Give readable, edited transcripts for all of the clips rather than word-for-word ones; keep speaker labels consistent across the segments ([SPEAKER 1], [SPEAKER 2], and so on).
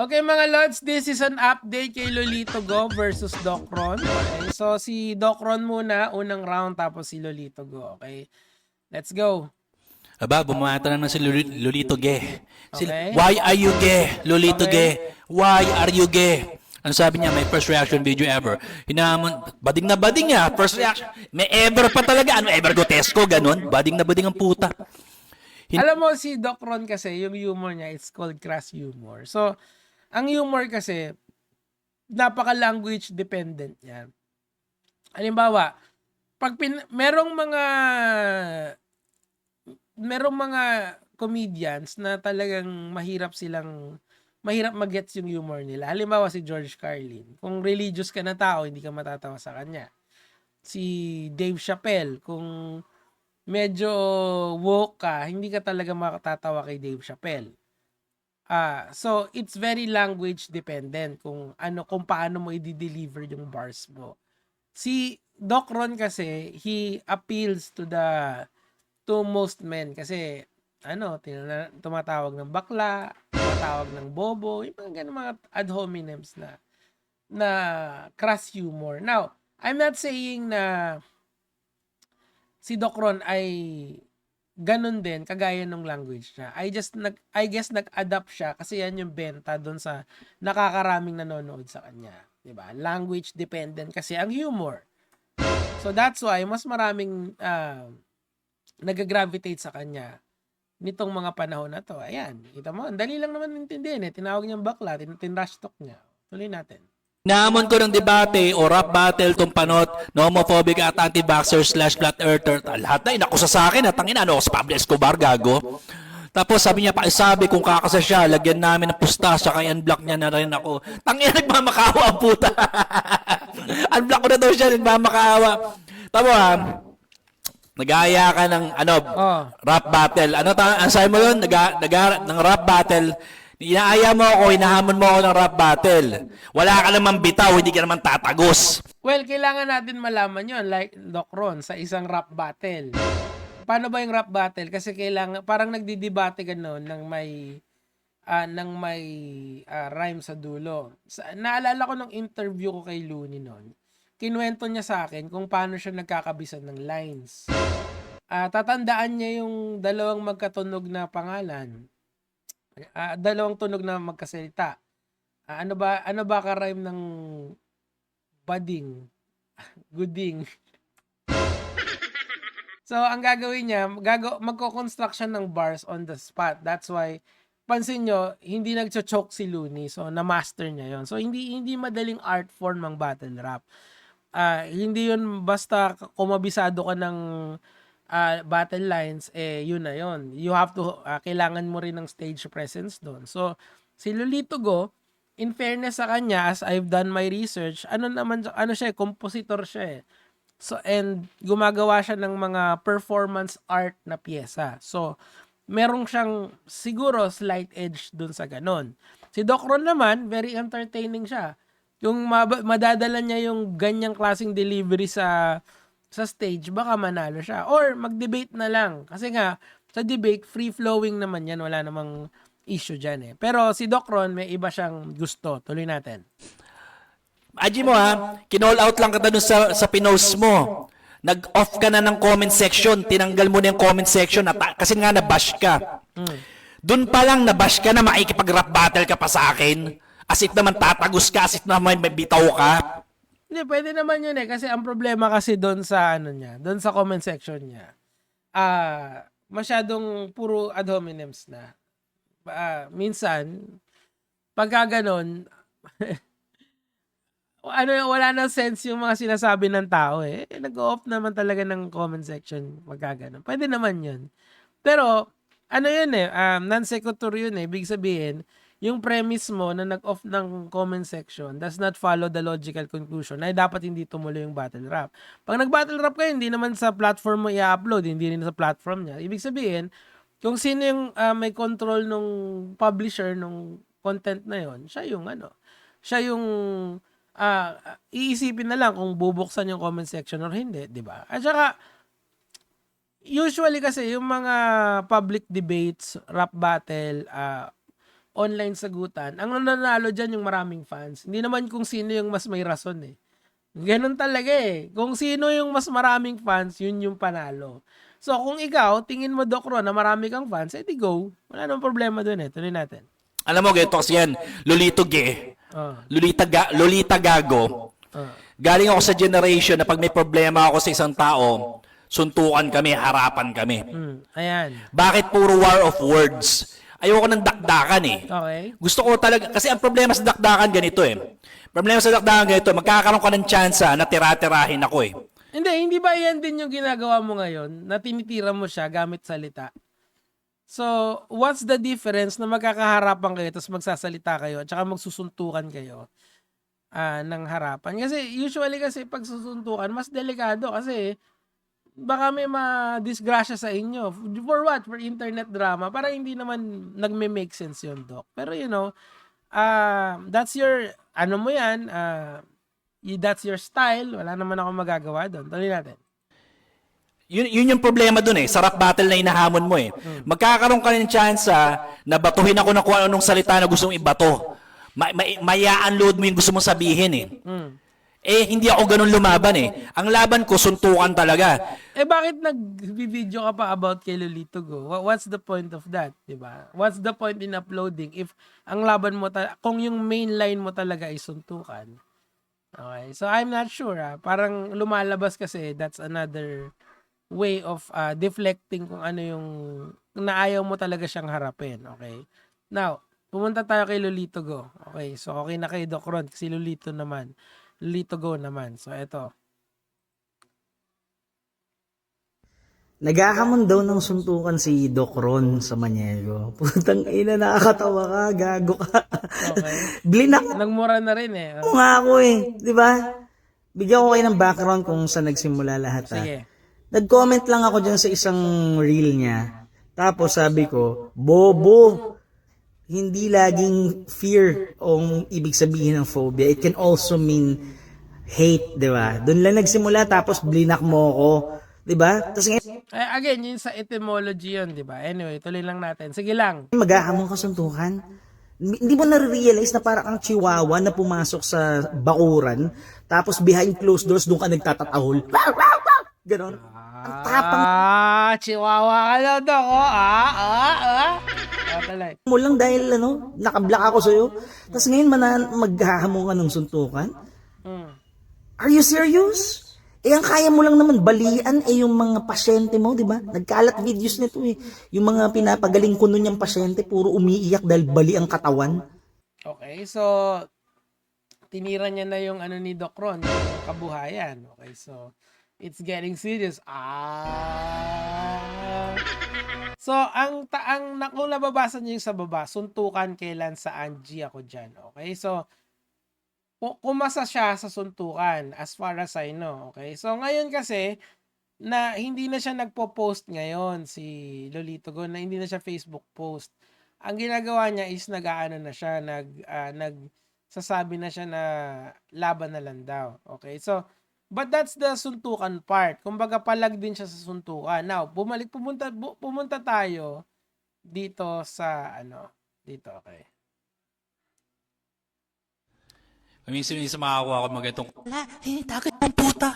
[SPEAKER 1] Okay mga Lods, this is an update kay Lolito Go versus Doc Ron. Okay, so si Doc Ron muna, unang round, tapos si Lolito Go. Okay, let's go.
[SPEAKER 2] Aba, bumata naman si Lolito Ge.
[SPEAKER 1] Okay?
[SPEAKER 2] Why are you ge? Lolito
[SPEAKER 1] Okay.
[SPEAKER 2] Ge. Why are you ge? Ano sabi niya? May first reaction video ever. Hinamon, bading na bading niya. First reaction. May ever pa talaga. Ano, ever grotesco, ganun. Bading na bading ang puta.
[SPEAKER 1] Alam mo si Doc Ron kasi, yung humor niya, it's called crass humor. So, ang humor kasi, napaka-language dependent yan. Halimbawa, pag merong mga comedians na talagang mahirap mag-gets yung humor nila. Halimbawa si George Carlin. Kung religious ka na tao, hindi ka matatawa sa kanya. Si Dave Chappelle, kung medyo woke ka, hindi ka talaga makatatawa kay Dave Chappelle. So it's very language dependent kung paano mo i-deliver yung bars mo. Si Doc Ron kasi, he appeals to most men kasi tumatawag ng bakla, tumatawag ng bobo, yung mga ganun mga ad hominems na crass humor. Now, I'm not saying na si Doc Ron ay ganun din kagaya ng language niya. I guess nag-adapt siya kasi yan yung benta doon sa nakakaraming nanonood sa kanya, 'di ba? Language dependent kasi ang humor. So that's why mas maraming nag-gravitate sa kanya nitong mga panahon na to. Ayan, kita mo, ang dali lang naman intindihin eh. Tinawag niyang bakla, tinrush talk niya. Tuloy natin.
[SPEAKER 2] Hinamon ko ng debate o rap battle tong panot na homophobic at anti-vaxxer / flat earther. Lahat na inakusa sa akin. Tangina, ano ako sa Pablo Escobar, gago. Tapos sabi niya, pakisabi kung kakasa siya, lagyan namin ng pustasya kay unblock niya na rin ako. Tangina, nagmamakaawa ang puta. Unblock ko na daw siya, nagmamakaawa. Tama ha? Nag-aaya ka ng rap battle. Ang sabi mo yun? Ng rap battle. Inaaya mo ako, hinahamon mo ako ng rap battle. Wala ka naman bitaw, hindi ka naman tatagos.
[SPEAKER 1] Well, kailangan natin malaman yun, like Doc Ron, sa isang rap battle. Paano ba yung rap battle? Kasi kailangan, parang nagdidebate ka noon ng may rhyme sa dulo. Naalala ko ng interview ko kay Looney noon. Kinuwento niya sa akin kung paano siya nagkakabisan ng lines. Tatandaan niya yung dalawang magkatunog na pangalan. Dalawang tunog na magkasalita. Ano ba ka-rhyme ng bading? Guding. So, ang gagawin niya, magko-construct siya ng bars on the spot. That's why, pansin nyo, hindi nagcho-choke si Looney. So, na-master niya yon. So, hindi madaling art form ang battle rap. Hindi yun basta kumabisado ka ng battle lines, yun na yun. You have to, kailangan mo rin ng stage presence doon. So, si Lolito Go, in fairness sa kanya, as I've done my research, compositor siya eh. So, and gumagawa siya ng mga performance art na pyesa. So, merong siyang siguro slight edge dun sa ganon. Si Doc Ron naman, very entertaining siya. Yung madadala niya yung ganyang klaseng delivery sa stage, baka manalo siya. Or mag-debate na lang. Kasi nga, sa debate, free-flowing naman yan. Wala namang issue dyan eh. Pero si Doc Ron, may iba siyang gusto. Tuloy natin.
[SPEAKER 2] Aji mo ha, kinall out lang kita dun sa pinost mo. Nag-off ka na ng comment section, tinanggal mo na yung comment section kasi nga nabash ka. Doon pa lang nabash ka na maikipag-rap battle ka pa sa akin. As if naman tatagos ka, as if naman may bitaw ka.
[SPEAKER 1] Hindi, pwede naman yun eh. Kasi ang problema kasi doon sa doon sa comment section niya. Masyadong puro ad hominems na. Minsan, pagka ganon, wala nang sense yung mga sinasabi ng tao eh. Nag-off naman talaga ng comment section pagka ganon. Pwede naman yun. Pero, yun eh, non sequitur yun eh. Ibig sabihin, yung premise mo na nag-off ng comment section does not follow the logical conclusion na dapat hindi tumuloy yung battle rap. Pag nag-battle rap kayo, hindi naman sa platform mo i-upload, hindi rin sa platform niya. Ibig sabihin, kung sino yung may control nung publisher nung content na yon, siya yung iisipin na lang kung bubuksan yung comment section or hindi, di ba? At saka, usually kasi yung mga public debates, rap battle, online sagutan, ang nananalo dyan yung maraming fans. Hindi naman kung sino yung mas may rason eh. Ganun talaga eh. Kung sino yung mas maraming fans, yun yung panalo. So, kung ikaw, tingin mo, Doc Ron, na marami kang fans, edi go. Wala namang problema dun eh. Tuloy natin.
[SPEAKER 2] Alam mo, ganito kasi yan, Lolito Ge,
[SPEAKER 1] Ah,
[SPEAKER 2] Lolita Gago.
[SPEAKER 1] ah.
[SPEAKER 2] Galing ako sa generation na pag may problema ako sa isang tao, suntukan kami, harapan kami.
[SPEAKER 1] Ayan.
[SPEAKER 2] Bakit puro war of words? Ayoko ng dakdakan eh.
[SPEAKER 1] Okay.
[SPEAKER 2] Gusto ko talaga, kasi ang problema sa dakdakan ganito eh. Problema sa dakdakan ganito, magkakaroon ka ng tsansa na tira-tirahin ako eh.
[SPEAKER 1] Hindi ba yan din yung ginagawa mo ngayon na tinitira mo siya gamit salita? So, what's the difference na magkakaharapan kayo tapos magsasalita kayo at saka magsusuntukan kayo ng harapan? Kasi usually kasi pag susuntukan, mas delikado kasi baka may ma-disgrasya sa inyo. For what? For internet drama. Para hindi naman nagme-make sense yun, Doc. Pero that's your, ano mo yan, that's your style. Wala naman ako magagawa doon. Tuloy natin.
[SPEAKER 2] Yun yung problema dun eh. Sarap battle na inahamon mo eh. Magkakaroon ka ng tsansa na batuhin ako ng kung anong salita na gusto mong ibato. Maya-unload mo yung gusto mong sabihin eh. Eh, hindi ako ganun lumaban eh. Ang laban ko, suntukan talaga.
[SPEAKER 1] Eh, bakit nag-video ka pa about kay Lolito Go? What's the point of that? Diba? What's the point in uploading if ang laban mo, kung yung main line mo talaga ay suntukan? Okay, so I'm not sure. Parang lumalabas kasi that's another way of deflecting kung ano yung naayaw mo talaga siyang harapin. Okay? Now, pumunta tayo kay Lolito Go. Okay, so okay na kay Doc Ron kasi Lolito naman. Lolito Go naman. So, eto.
[SPEAKER 3] Naghahamon daw ng suntukan si Doc Ron sa Maniego. Putang ina, nakakatawa ka, gago ka.
[SPEAKER 1] Okay.
[SPEAKER 3] Blinak
[SPEAKER 1] Nagmura na rin eh.
[SPEAKER 3] ko nga ako eh, di ba? Bigyan ko kayo ng background kung saan nagsimula lahat.
[SPEAKER 1] Sige.
[SPEAKER 3] Nag-comment lang ako dyan sa isang reel niya. Tapos sabi ko, bobo, hindi laging fear ang ibig sabihin ng phobia. It can also mean hate, di ba? Doon lang nagsimula tapos blinak mo ako. Di ba? Tapos ngayon,
[SPEAKER 1] Again, yun sa etymology yun, di ba? Anyway, tuloy lang natin. Sige lang.
[SPEAKER 3] maghahamon ka suntukan. Hindi mo na-realize na parang ang chihuahua na pumasok sa bakuran, tapos behind closed doors, doon ka nagtatatahol. Ganon. Ang tapang
[SPEAKER 1] Chihuahua ka daw, Doc. Talay.
[SPEAKER 3] mo lang dahil nakablock ako sa'yo. Tapos ngayon maghahamon ka ng suntukan. Are you serious? Eh, ang kaya mo lang naman balian yung mga pasyente mo, di ba? Nagkalat videos nito eh. Yung mga pinapagaling ko nun yung pasyente, puro umiiyak dahil bali ang katawan.
[SPEAKER 1] Okay, so tinira niya na yung ano ni Doc Ron, yung kabuhayan. Okay, so it's getting serious. So, kung nababasa niyo yung sa baba, suntukan kailan sa Angie ako dyan. Okay, so kumasa siya sa suntukan as far as I know. Okay, so ngayon kasi na hindi na siya nagpo-post ngayon si Lolito Go, na hindi na siya Facebook post. Ang ginagawa niya is nag-aano na siya, nagsasabi na siya na laban na lang daw. Okay, so but that's the suntukan part. Kumbaga palag din siya sa suntukan. Now, pumunta tayo dito sa dito, okay.
[SPEAKER 2] Minsan makakuha ko mga ganitong, takot ang puta.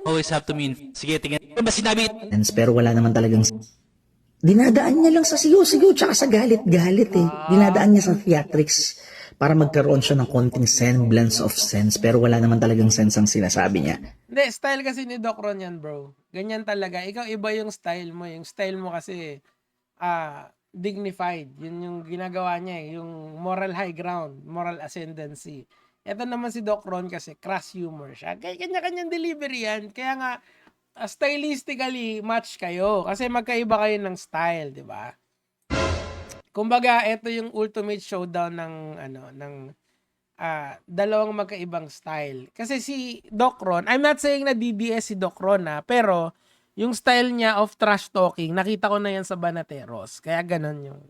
[SPEAKER 2] Always have to mean, sige, tingnan. Ano ba sinabi?
[SPEAKER 3] Pero wala naman talagang dinadaan niya lang sa sigaw-sigaw tsaka sa galit-galit eh. Dinadaan niya sa theatrics para magkaroon siya ng konting semblance of sense pero wala naman talagang sense ang sinasabi niya.
[SPEAKER 1] Hindi, style kasi ni Doc Ron yan, bro. Ganyan talaga. Ikaw, iba yung style mo. Yung style mo kasi, dignified. Yun yung ginagawa niya eh. Yung moral high ground, moral ascendancy. Ito naman si Doc Ron kasi crass humor siya. Kanya-kanyang delivery yan. Kaya nga, stylistically, match kayo. Kasi magkaiba kayo ng style, di ba? Kumbaga, ito yung ultimate showdown ng dalawang magkaibang style. Kasi si Doc Ron, I'm not saying na DDS si Doc Ron pero yung style niya of trash talking, nakita ko na yan sa Banateros. Kaya ganon yung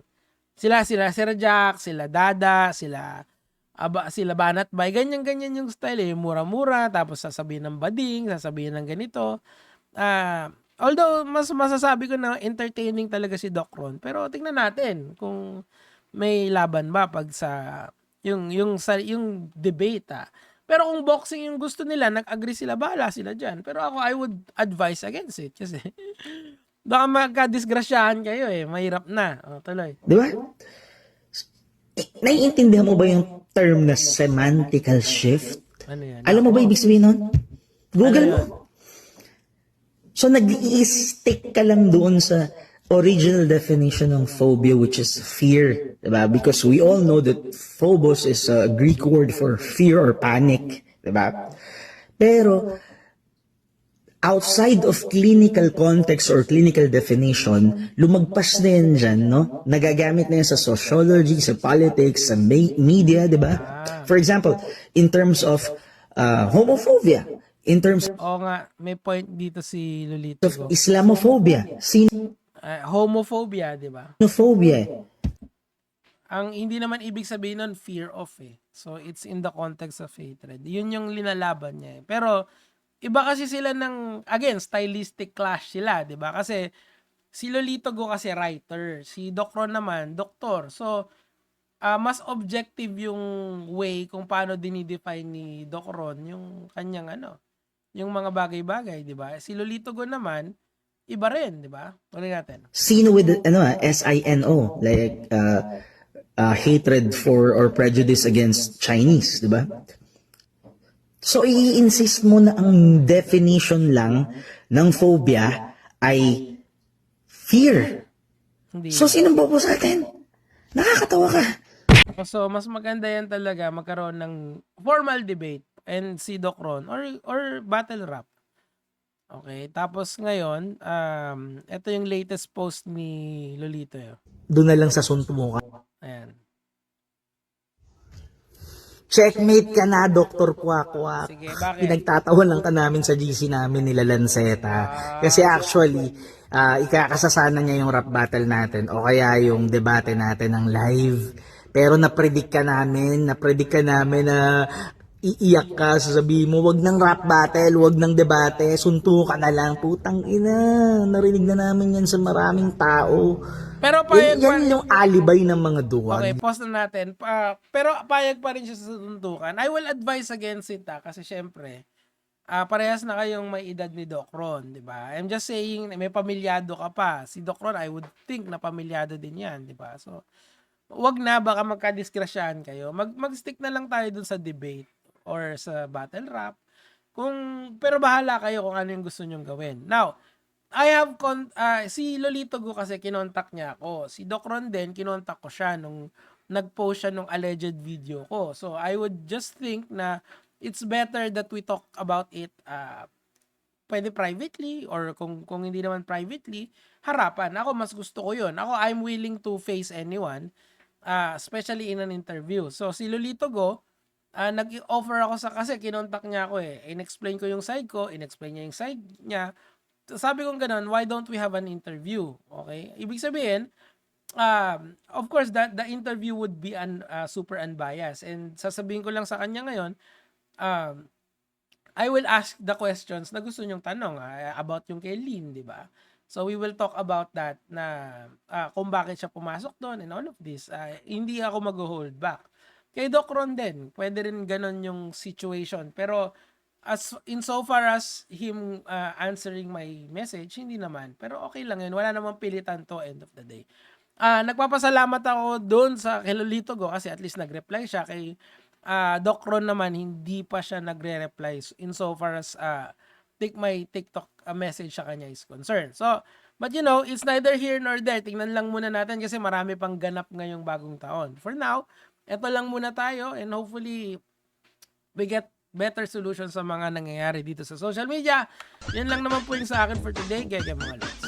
[SPEAKER 1] sila Sir Jack, sila Dada, sila Banat Bay, ganyan yung style eh. Mura-mura, tapos sasabihin ng bading, sasabihin ng ganito. Although, mas masasabi ko na entertaining talaga si Doc Ron. Pero tingnan natin kung may laban ba pag sa yung debate Pero kung boxing yung gusto nila, nag-agree sila, bahala sila diyan. Pero ako, I would advise against it kasi baka magka-disgrasyahan kayo mahirap na. Tuloy.
[SPEAKER 3] Di ba? Naiintindihan mo ba yung term na semantical shift?
[SPEAKER 1] Ano yan?
[SPEAKER 3] Alam mo ba ibig sabihin nun? Google
[SPEAKER 1] Ano
[SPEAKER 3] mo.
[SPEAKER 1] yun?
[SPEAKER 3] So nag-i-stick ka lang doon sa original definition ng phobia, which is fear. Diba? Because we all know that phobos is a Greek word for fear or panic. Diba? Pero outside of clinical context or clinical definition, lumagpas na yan dyan, no? Nagagamit na yan sa sociology, sa politics, sa media, di ba? For example, in terms of homophobia, in terms
[SPEAKER 1] Oo nga, may point dito si Lolito
[SPEAKER 3] of
[SPEAKER 1] ko.
[SPEAKER 3] Islamophobia,
[SPEAKER 1] Homophobia, di ba?
[SPEAKER 3] xenophobia.
[SPEAKER 1] Ang hindi naman ibig sabihin nun, fear of So, it's in the context of hatred. Yun yung linalaban niya Pero, iba kasi sila ng, again, stylistic clash sila, di ba? Kasi, si Lolito Go kasi writer, si Doc Ron naman, doktor. So, mas objective yung way kung paano dinidefine ni Doc Ron yung kanyang yung mga bagay-bagay, di ba? Si Lolito Go naman, iba rin, di ba? Tuloy natin.
[SPEAKER 3] Sino with, SINO, like, hatred for or prejudice against Chinese, di ba? So, i-insist mo na ang definition lang ng phobia ay fear.
[SPEAKER 1] Hindi.
[SPEAKER 3] So, sinong bobo sa atin? Nakakatawa ka.
[SPEAKER 1] So, mas maganda yan talaga magkaroon ng formal debate and si Doc Ron or battle rap. Okay, tapos ngayon, ito yung latest post ni Lolito.
[SPEAKER 3] Doon na lang sa suntukan.
[SPEAKER 1] Ayan.
[SPEAKER 3] Checkmate ka na, Dr. Kwak-Kwak.
[SPEAKER 1] Sige, bakit?
[SPEAKER 3] Pinagtatawan lang ka namin sa GC namin nila Lanceta. Kasi actually, ikakasasana niya yung rap battle natin o kaya yung debate natin ng live. Pero napredict ka namin na iiyak ka, sasabihin mo, wag ng rap battle, wag ng debate, sunto ka na lang. Putang ina, narinig na namin yan sa maraming tao.
[SPEAKER 1] Pero payag
[SPEAKER 3] Yan yung alibay ng mga duwag.
[SPEAKER 1] Okay, pause na natin. Pero payag pa rin siya sa tuntukan. I will advise against it kasi syempre, parehas na kayong may edad ni Doc Ron, di ba? I'm just saying, may pamilyado ka pa. Si Doc Ron, I would think na pamilyado din yan, di ba? So, wag na, baka magkadiskrasyahan kayo. Mag-stick na lang tayo dun sa debate or sa battle rap. Pero bahala kayo kung ano yung gusto nyong gawin. Now, I have si Lolito Go kasi kinontak niya ako. Si Doc Ron din, kinontak ko siya nung nag-post siya nung alleged video ko. So, I would just think na it's better that we talk about it pwede privately or kung hindi naman privately, harapan. Ako, mas gusto ko yun. Ako, I'm willing to face anyone, especially in an interview. So, si Lolito Go, nag-offer ako kasi kinontak niya ako in-explain ko yung side ko, in-explain niya yung side niya. Sabi ko ganun, why don't we have an interview? Okay? Ibig sabihin, of course, the interview would be super unbiased. And sasabihin ko lang sa kanya ngayon, I will ask the questions na gusto niyong tanong about yung kay Lynn, di ba? So, we will talk about that na kung bakit siya pumasok doon and all of this. Hindi ako mag-hold back. Kay Doc Ron din, pwede rin ganun yung situation. Pero, insofar as him answering my message, hindi naman. Pero okay lang yun. Wala namang pilitan to end of the day. Nagpapasalamat ako doon sa kay Lolito Go kasi at least nag-reply siya. Kay Doc Ron naman, hindi pa siya nagre-reply insofar as my TikTok message sa kanya is concerned. So, but it's neither here nor there. Tingnan lang muna natin kasi marami pang ganap ngayong bagong taon. For now, eto lang muna tayo and hopefully we get better solutions sa mga nangyayari dito sa social media. Yan lang naman po yung sa akin for today. Gege mga lods.